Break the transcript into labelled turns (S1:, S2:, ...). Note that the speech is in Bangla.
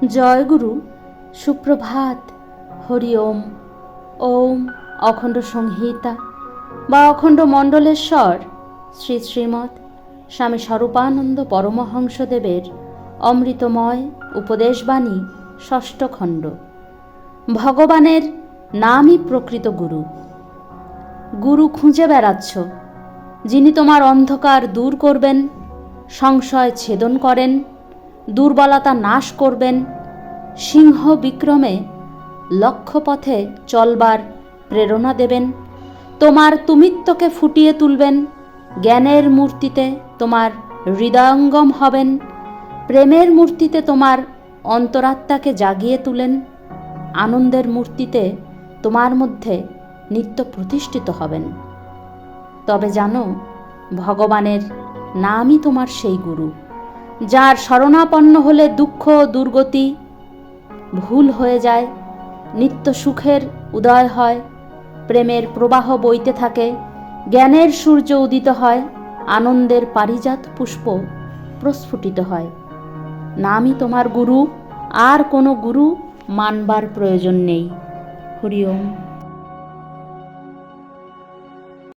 S1: জয় গুরু, সুপ্রভাত, হরি ওম। ওম অখণ্ড সংহিতা বা অখণ্ড মণ্ডলেশ্বর শ্রী শ্রীমৎ স্বামী স্বরূপানন্দ পরমহংসদেবের অমৃতময় উপদেশবাণী ষষ্ঠ খণ্ড। ভগবানের নামই প্রকৃত গুরু। গুরু খুঁজে বেড়াচ্ছ, যিনি তোমার অন্ধকার দূর করবেন, সংশয় ছেদন করেন, দুর্বলতা নাশ করবেন, সিংহ বিক্রমে লক্ষ্যপথে চলবার প্রেরণা দেবেন, তোমার তুমিত্বকে ফুটিয়ে তুলবেন, জ্ঞানের মূর্তিতে তোমার হৃদয়ঙ্গম হবেন, প্রেমের মূর্তিতে তোমার অন্তরাত্মাকে জাগিয়ে তুলেন, আনন্দের মূর্তিতে তোমার মধ্যে নিত্য প্রতিষ্ঠিত হবেন। তবে জানো, ভগবানের নামই তোমার সেই গুরু, যার শরণাপন্ন হলে দুঃখ দুর্গতি ভুল হয়ে যায়, নিত্য সুখের উদয় হয়, প্রেমের প্রবাহ বইতে থাকে, জ্ঞানের সূর্য উদিত হয়, আনন্দের পারিজাত পুষ্প প্রস্ফুটিত হয়। নামই তোমার গুরু, আর কোনো গুরু মানবার প্রয়োজন নেই। হরি ওম।